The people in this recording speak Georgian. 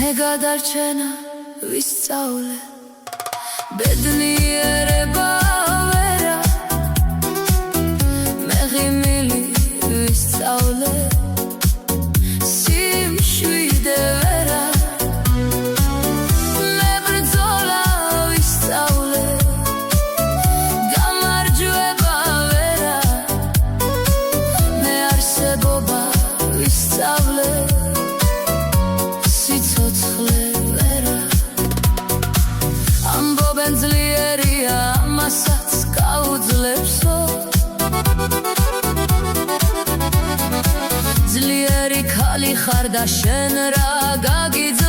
მე გადარჩენა ვისწავლე ბედნიერება ვერა მე ღიმილი ვისწავლე სიმშვიდე ვერა მე ბრძოლა ვისწავლე გამარჯვება ვერა მე არსებობა ვისწავლე სიცოცხლე ვერა ამბობენ ძლიერია ამასაც გაუძლებსო ძლიერი ქალი ხარ და შენ რა გაგიძ